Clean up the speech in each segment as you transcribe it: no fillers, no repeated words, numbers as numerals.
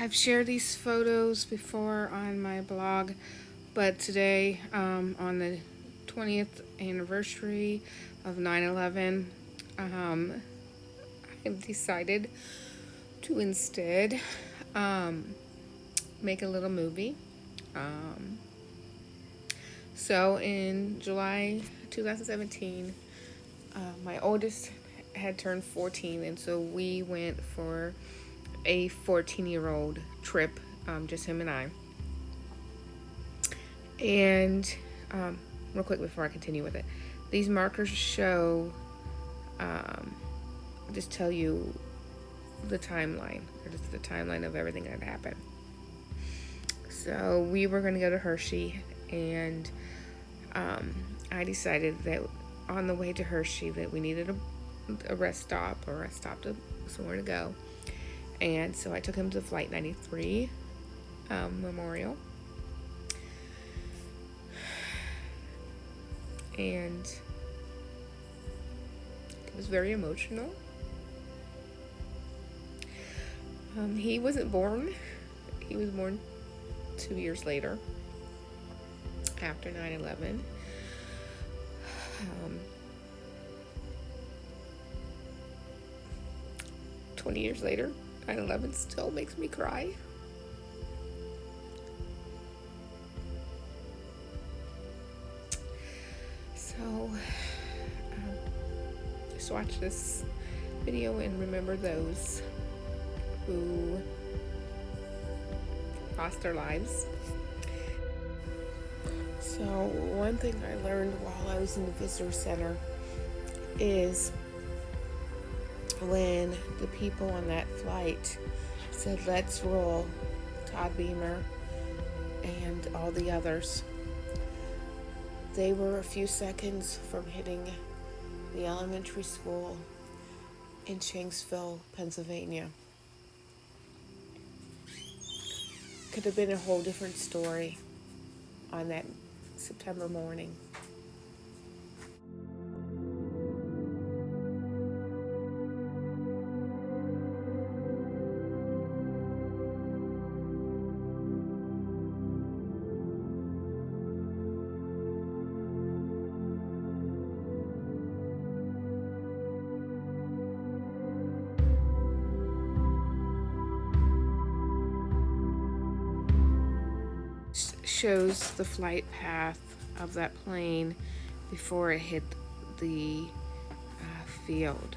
I've shared these photos before on my blog, but today, on the 20th anniversary of 9/11, I've decided to instead um, make a little movie. Um, so in July 2017, my oldest had turned 14, and so we went for a 14-year-old trip, just him and I. And real quick before I continue with it, these markers show, um, just tell you the timeline, or just the timeline of everything that happened. So we were going to go to Hershey, and I decided that on the way to Hershey that we needed a rest stop, or a stop to somewhere to go. And so I took him to Flight 93 Memorial. And it was very emotional. He wasn't born. He was born 2 years later, after 9/11. 20 years later, 9/11 still makes me cry. So, just watch this video and remember those who lost their lives. So, one thing I learned while I was in the visitor center is when the people on that flight said, "Let's roll," Todd Beamer and all the others, they were a few seconds from hitting the elementary school in Shanksville, Pennsylvania. Could have been a whole different story on that September morning. Shows the flight path of that plane before it hit the field.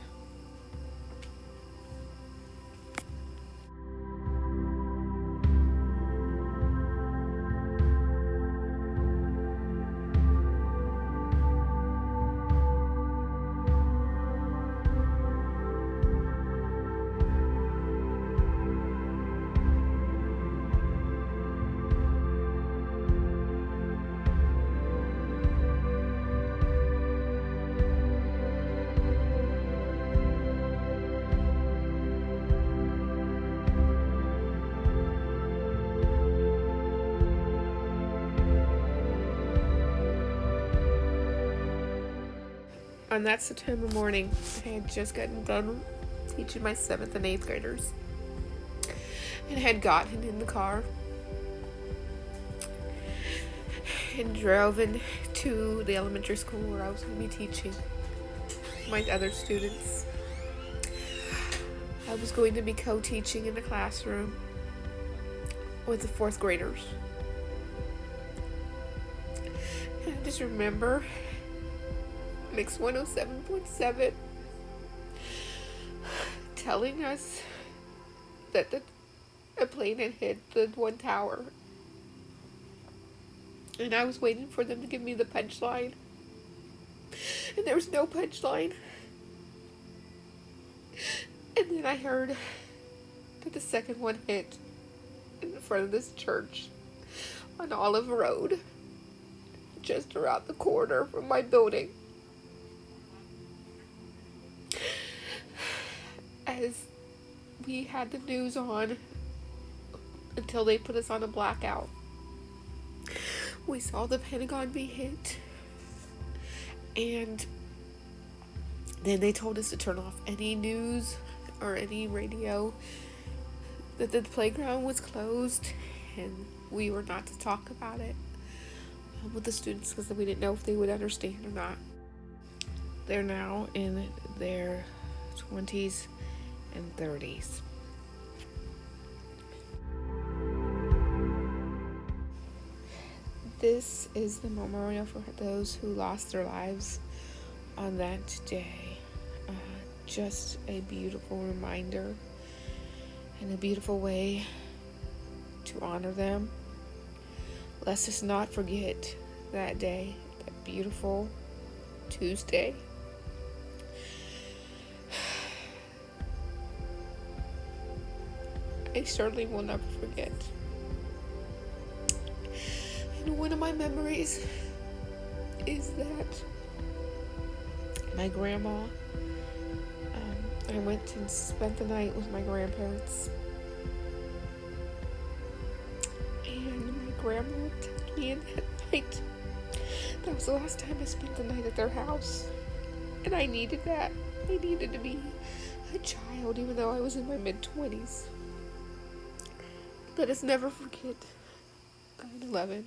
On that September morning, I had just gotten done teaching my 7th and 8th graders, and had gotten in the car and drove into the elementary school where I was going to be teaching my other students. I was going to be co-teaching in the classroom with the 4th graders. And I just remember Mix 107.7 telling us that a plane had hit the one tower. And I was waiting for them to give me the punchline. And there was no punchline. And then I heard that the second one hit in front of this church on Olive Road, just around the corner from my building. As we had the news on until they put us on a blackout, we saw the Pentagon be hit, and then they told us to turn off any news or any radio that the playground was closed and we were not to talk about it with the students because we didn't know if they would understand or not. They're now in their 20s and 30s. This is the memorial for those who lost their lives on that day. Just a beautiful reminder and a beautiful way to honor them. Let's just not forget that day, that beautiful Tuesday. I certainly will never forget. And one of my memories is that my grandma, I went and spent the night with my grandparents. And my grandma told me in that night that was the last time I spent the night at their house. And I needed that. I needed to be a child even though I was in my mid-20s. Let us never forget 9/11.